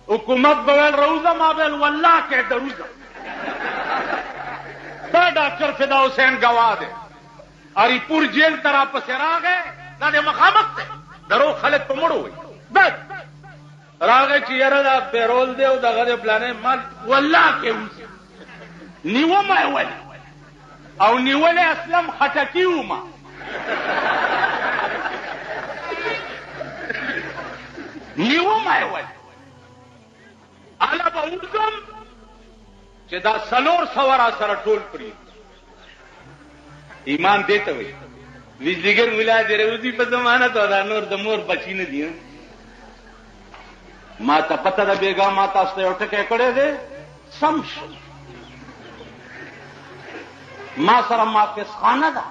حکومت به ویل راوځه ما به ویل والله کې دروځم دا ډاکټر فدا حسین ګواه دی اړی پور جیل ته راپسې راغی دا د مخامخ دی درو خلک په مړو وي بس راغی چې یاره دا پیرول دی او دغه د پلانې مال والله کې نیومه یې ولې او نیولې اسلم خټکي ومه نیومه یې ولې اله به وځم چې دا 400 را سره ټول پرې ایمان دې ته وایي ویزدګر ملا دې روزي په زمانه ته دا نور د مور بچی نه دي ما ته پته ده بیګا ما تاسو ته یو ټکی کړی دی سم شو ما سره محافظخانه ده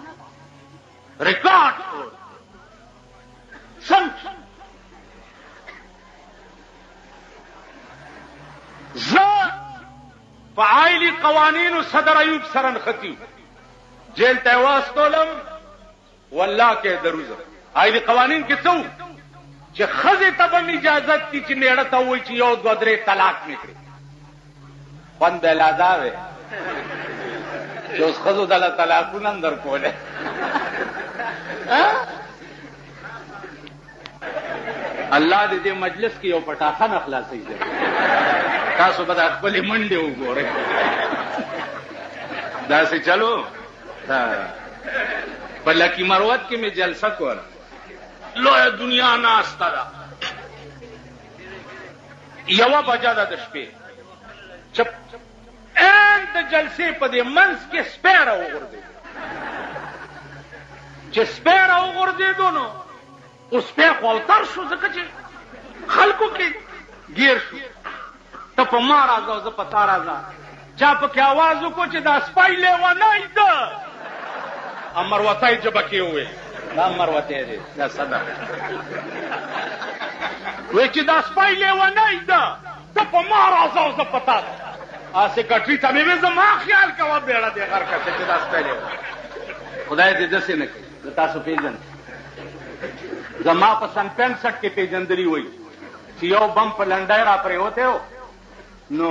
ریکارډ سم شو زه په عائلي قوانینو صدر ایوب سره نښتي جیل ته یې واستولم والله کې دروځم عائلي قوانین کې څه چې ښځې ته به م اجازت دي چې میړه ته ووایي چې 1 2 3 طلاق مې کړي خوند به لا دا وی چې اوس ښځو دله طلاقونه هم در کولی الله دې دې مجلس کې یو پټاخه نه خلاصوي تاسو به دا خپلې منډې وګورئ داسې چلو په لکي مروت کې مې جلسه کوله لویه دنیا ناسته ده 1 بجه ده د شپې چپ ان د جلسې په دې منځ کې سپی راوغورځېدو چې سپی راوغورځېدو نو اوس سپی خو اوتر شو ځکه چې خلکو کې ګیر شو ته په ما راځه او زه په تا راځه چا پکې آواز وکړو چې دا سپی لیونی ده مروتی جبه کې وویل دا مروتی دی دا صدق وی چې دا سپی لیونی ده ته په ما راځه او زه په تا سیکرټري ته مې ویل زما خیال کوه بیړه دې غر کړه چې دا سپی لیونی خدای دې داسې نه کړي زه تاسو پېژنم زما په سن 65 کې پېژندلي وایي چې یو بم په لنډی را پرېوتی و نو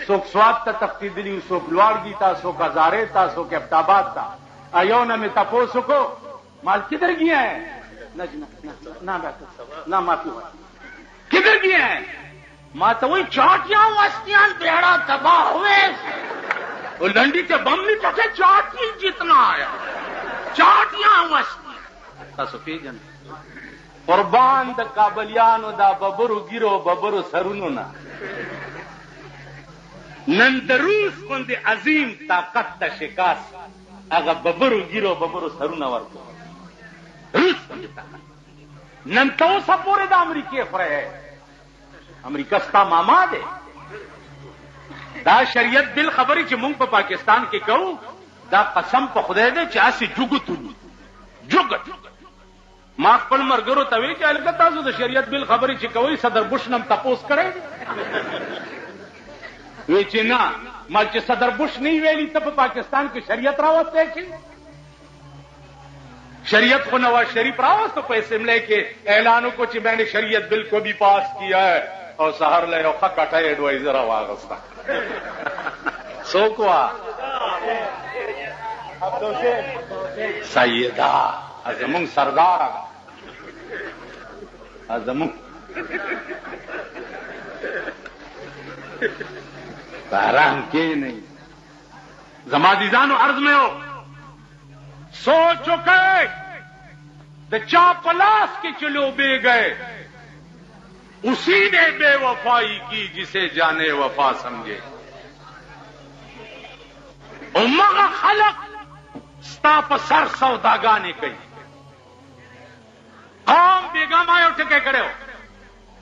څوک سوات ته تښتېدلي وو څوک لوړګي ته څوک هزارې ته څوک ابتاباد ته یو نه مې تپوس وکړو مال کدھر گیا ہے نہ معافی کدھر گیا ہے ماں تو وہی چاٹیاں وستیاں بیڑا تباہ ہوئے وہ لنڈی کے بم نہیں پکے چاٹی جتنا آیا چاٹیاں وستی تاسو جن قربان دا کابلیانو دا ببرو گیرو ببرو سرونو نا نندروس کندی عظیم طاقت دا شکاس اگا ببرو گیرو ببرو سرونو ورکو روس کندی طاقت نن تو سا پورے دا امریکی خورے ہے امریکا ستا ماما دی. دا شریعت بل خبرې چې مونږ په پاکستان کې کوو دا قسم په خدای دی چې اسې جوګتونو جوګت. ما خپل مرګرو ته وی چې الګا تاسو د شریعت بل خبرې چې کوي صدر بوش نم تپوس کړی وی چې نه ما چې صدر بوش نه ویلي ته په پاکستان کې شریعت راوسته چې शरीयत को नवाज शरीफ रावत तो पैसे मिले के ऐलानों को कि मैंने शरीयत बिल को भी पास किया है और सहर ले रखा कटा एडवाइजर आवागस्ता सोकवा सैयदा अजमुंग सरदार अजमुंग आराम के नहीं जमादीजानो अर्ज में हो सो चुके द चापलास के चलो बे गए उसी ने बेवफाई की जिसे जाने वफा समझे. उम्मा खलक स्ताप सर सौदागाने कई कौम बेगम आयो ठके करे हो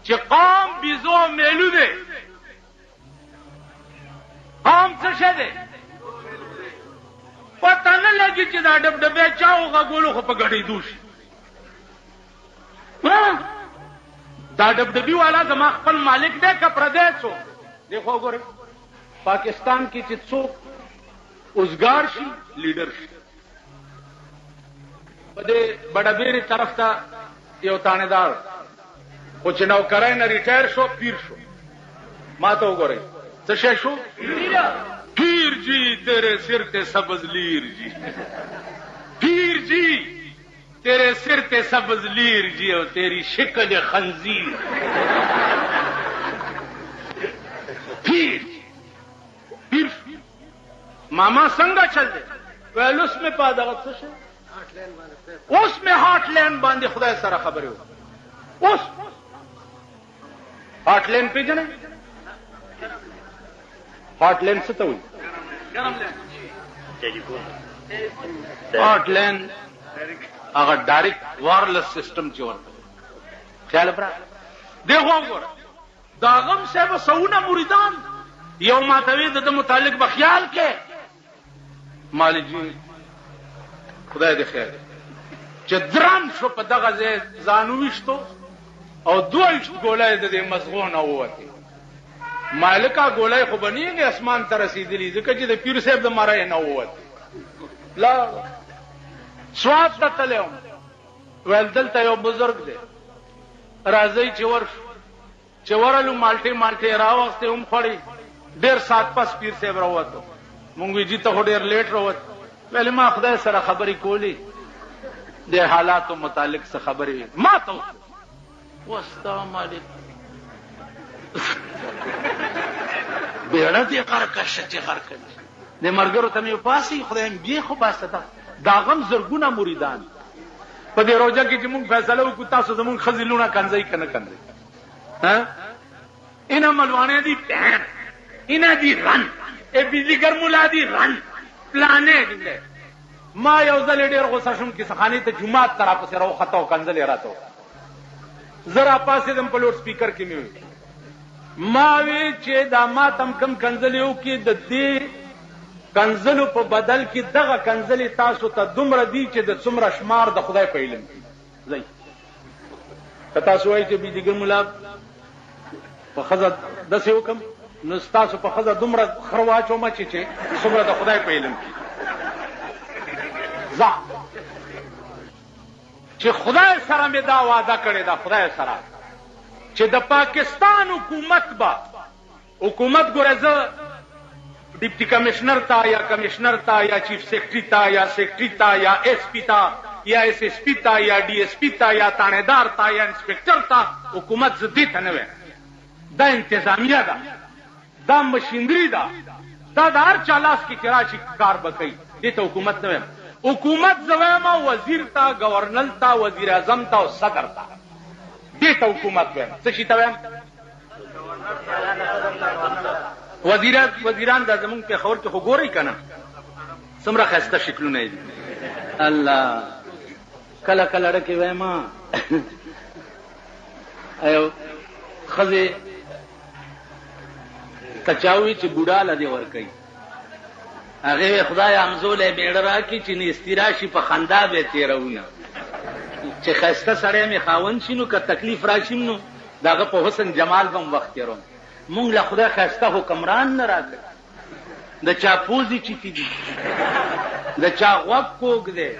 कि कौम बीजो मेलू दे कौम से दे पता न लगी कि दा डबडबे चाहोगा गोलो को पकड़ी दूसरी दा डबडबी वाला जमा खपल मालिक दे का प्रदेश हो. देखो गोरे पाकिस्तान की चित्सो उजगार शी लीडरशिप बदे बड़ा बेरी तरफ था ये थानेदार कुछ नौ करे न रिटायर शो पीर शो मातो गोरे तशे शो पीर जी तेरे सिर ते सबज लीर जी पीर जी तेरे सिर ते सबज लीर जी और तेरी शिकल खंजीर पीर पीर मामा संगा चल दे पहले उसमें पादागत से उसमें हार्ट लैंड बांधे खुदा सारा खबर हो उस हार्ट लैंड पे जने हार्टलैंड से तो हुई हार्टलैंड अगर डायरेक्ट वायरलेस सिस्टम चोर ख्याल बरा देखो दागम से वो सऊना मुरीदान यो मातवी द मुतालिक बख्याल के मालिक जी खुदा दे खैर चद्रान शो पदगा जे जानविष्टो और दो इष्ट गोला दे मजगून होती मालिका गोलाई खो बनिएंगे आसमान तर रसीदली जिक्र जी दे पीर साहब मारा है ना हुआ ला स्वाद का तले वेल दल तयो बुजुर्ग दे राजई चवरलू माल्टे माल्टे रावस्ते खड़ी देर सात पास पीर साहब रवत मुंगी जी तो देर लेट रवत पहले मां खुदा सरा खबरी कोली दे हालात मुतालिक से खबरी मां तो वस्ता मालिक बेड़ा दे करकश चे करकश ने मरगरो तमे पासी खुदाम बे खो बासता दागम زرګونه مریدان په دې روزه کې چې مونږ فیصله وکړو تاسو زمونږ خزلونه کنځي کنه کنځي ها اینا ملوانه دي بهن اینا دي رن ای بیزیګر مولا دي رن پلانې دي ما یو ځل ډېر غوسه شوم چې سخانه ته جمعه طرف سره راوخته او کنځلې راته زرا پاسې دم په لوډ سپیکر کې مې ما وی چې دا ما تم کم کنځلیو کې د دې کنځلو په بدل کې دغه کنځلې تاسو ته دومره دي چې د څومره شمار د خدای په علم کې زئی کتا سوای چې بیزیګر مولا په خزه د څه حکم نو تاسو په خزه دومره خرواچو ما چې څومره د خدای په علم کې ځا چې خدای سره مې دا وعده کړې ده خدای سره چې د پاکستان حکومت ګورزه डिप्टी कमिश्नर था या कमिश्नर था या चीफ सेक्रेटरी था या सेक्रेटरी था या एसपी था या एसएसपी था या डीएसपी था या थानेदार था या इंस्पेक्टर था हुकूमत जद्दी थनवे दा इंतजामिया दा मशीनरी दा दार चालास की चराची कार बकई ये तो हुकूमत नवे हुकूमत जवेमा वजीर था गवर्नर था वजीर आजम था और सदर था ये तो हुकूमत वे सशी तवे वजीरान دا زمون په خبر کې خو ګوري کنه سمره خسته شکلونه دي الله کله کله ډکه وایم ایو خزه درته چاوي چې بوډا له دې ورکوي هغه خدای همزوله بیړه راکړي چې نیستی راشي په خندا به تیرونه چې خسته سړی مې خاوند شي نو که تکلیف راشي نو داغه په حسن جمال به وخت تیروم مونږ له خدای خسته حکمران نه راکړي د چا پوزي چیتي دي د چا غوږ کوږ دی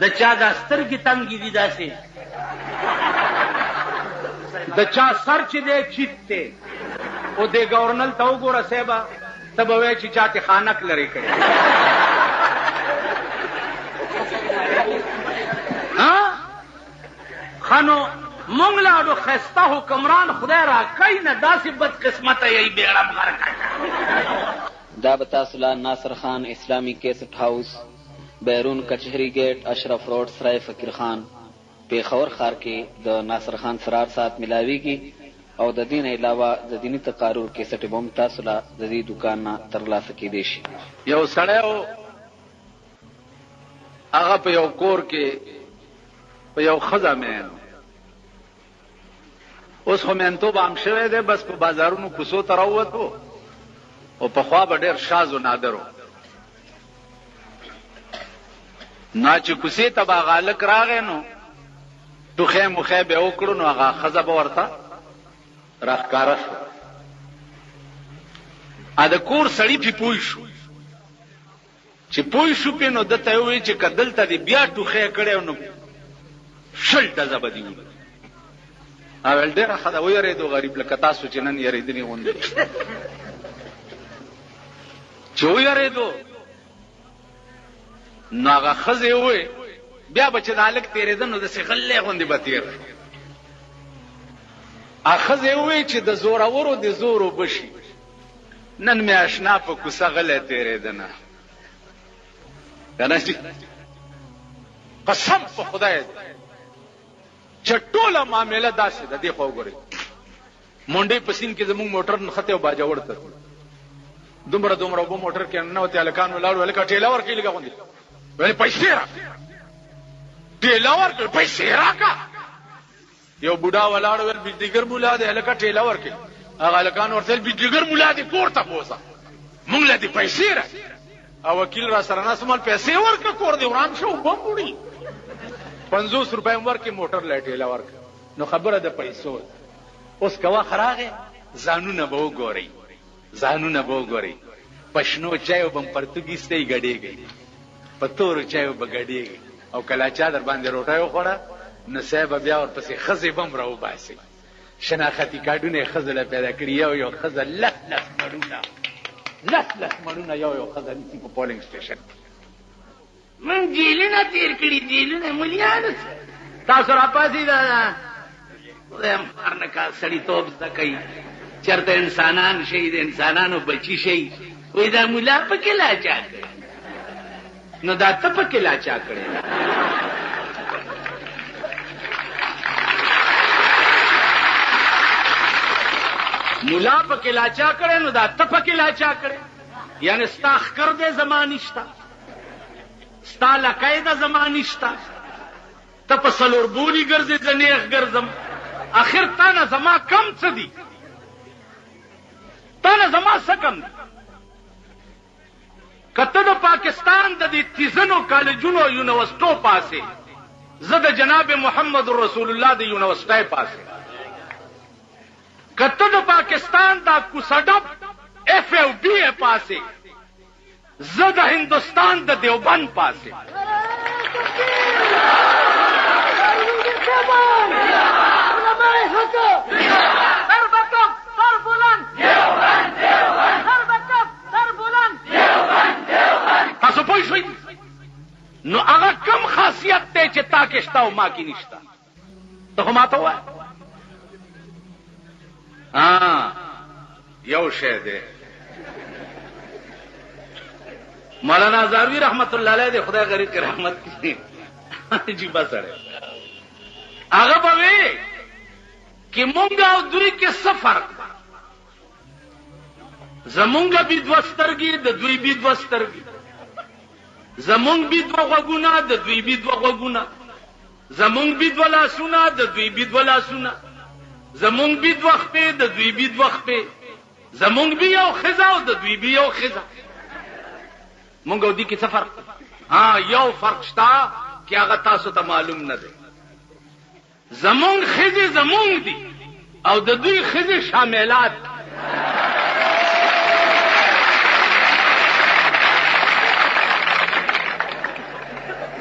د چا د سترګې تنګې دي داسې د چا سر چې دی چیت دی او د گورنل ته وګوره صاحبه ته به وایې چې چاته خانک لرې کړي خانو مونږ لاړو خسته حکمران خدای راکوي نه داسې بدقسمته یې بیړه مغر کړي دا به تاسو له ناصر خان اسلامي کیسټ هاوس بیرون کچهری گیټ اشرف روډ سرای فقیر خان پیښور ښار کې د ناصر خان سرار سات ملاویږي او د دین علاوه د دینی تقارر کیسټ به هم تاسو له د دې دکان نه ترلاسه کیدی شي یو سړی و هغه په یو کور کې په یو ښځه مین اوس خو مینتوب عام شوی دی بس په بازارونو کوڅو ته راووتو او پخوا به ډېر شاز و نادر و نا چې کوڅې ته به هغه هلک راغی نو ټوخی موخی به یې وکړو نو هغه ښځه به ورته راښکاره شو د کور سړي پې پوه شو چې پوه شو پې نو ده ته یې وویل چې که دلته دې بیا ټوخی کړی نو شل ډزه به دې وي ویل ډېره ښه ده ویرېدو غریب لکه تاسو چې نن یېرېدنې غوندې چې ویرېدو نو هغه ښځې ووی بیا به چې د هلک تېرېده نو داسې غلې غوندې به تېر هغه ښځې ووی چې د زورورو د زور اوبه شي نن مې اشنا په کوڅه غلی تېرېده نه کنه قسم په خدای چې ټوله معامله داسې ده دې خوا وګورئ مونډۍ په سیند کې زموږ موټر نښتې او باجوړ ته دومره اوبه موټر کې ننوتې هلکان ولاړو هلکه ټېله ورکړي لږه غوندې ویل پیسې راکړه ټېله ورکړه پیسې راکړه یو بوډا ولاړ ویل بجلیګر مولا دی هلکه ټېله ورکړي هغه هلکان ورته ویل بجلیګر مولا دی کور ته بوځه مونږ له دې پیسې راکړي او وکیل را سره ناست مال پیسې ورکړه کور دې وران شو اوبه هم وړي 50 روپۍ هم ورکړي موټر له ټېله ورکړه نو خبره د پیسو اوس که وخت راغی ځانونه به وګورئ ځانونه به وګورئ په شنو چایو به م پرتوګ ایستی ګډېږئ په تورو چایو به ګډېږئ او کله چا در باندې روټۍ وخوړه نو صاحب بیا ورپسې ښځې به م راوباسئ شناختي کارډونه یې ښځو له پیدا کړي یو ښځه لس مړونه یو ښځه نیسي په پولینګ سټیشن من جیلونه تېر کړي جیلونه ملیانو تاسو راپاسئ دا خدای هم کار نه کا سړیتوب زده کوي چېرته انسانان شي د انسانانو بچي شي وایي دا ملا پکې لاچا کړی نو دا ته پکې لاچا کړی ملا پکې لاچا کړی نو دا ته پکې لاچا کړی یعنی ستا ښکر دی زما نشته ستا لکۍ ده زما نشته ته په څلوربولي ګرځې زه نیغ ګرځم آخر تا نه زما کم څه دي تا نه زما څه کم دي که ته د پاکستان د دې تیزنو کالجونو یونیورسټو پاسې زه د جناب محمد رسول الله د یونیورسټۍ پاسې که ته د پاکستان دا کوسډب ایف او بی ای پاسې زه د هندوستان د دیوبند پاسې تاسو پوه شئ نو هغه کم خاصیت دی چې تا کې شته او ما کې نشته ته خو ماته ووایه یو شی دی مولانا زاروی رحمت الله علیه دی خدای غریب کې رحمت کړي عجیبه سړی هغه به وی چې مونږ او دوی کې څه فرق ده زمونږ بي دوه سترګې د دوی بي دوه سترګې زمونږ بي دوه غوږونه د دوی بي دوه غوږونه زمونږ بي دوه لاسونه د دوی بي دوه لاسونه زمونږ بي دوه خپې د دوی بي دوه خپې زمونږ بي یو ښځه او د دوی بي یو ښځه. مونږ او دې کې څه فرق؟ یو فرق شته چې هغه تاسو ته معلوم نه دی. زمونږ ښځې زمونږ دي او د دوی ښځې شاملات.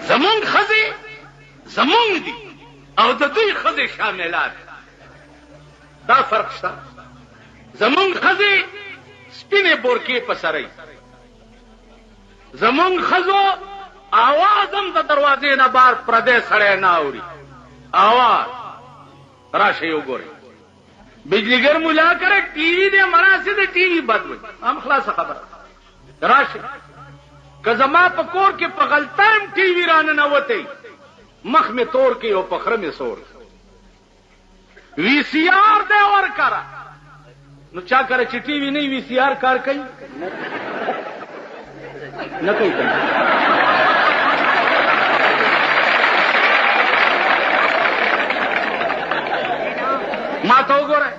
زمونږ ښځې زمونږ دي او د دوی ښځې شاملات. دا فرق شته. زمونږ ښځې سپینې بورکې په سرې، زمونږ ښځو आवाज هم د دروازې نه بار پردی سړی نه اوري. आवाज راشئ وګورئ. بجلیګر ملا کرے ٹی وی دے مناسب دے ٹی وی بد وي هم خلاصه خبره. راشئ که زما په کور کې په غلطایم ټي وي رانه نه وتی، مخ مې تور کې او په خره مې سور. وی سی آر دے ور کرا نو چا کرے چې ټي وي نه وی سی آر کار کوي نه کوي. ما ته وګوره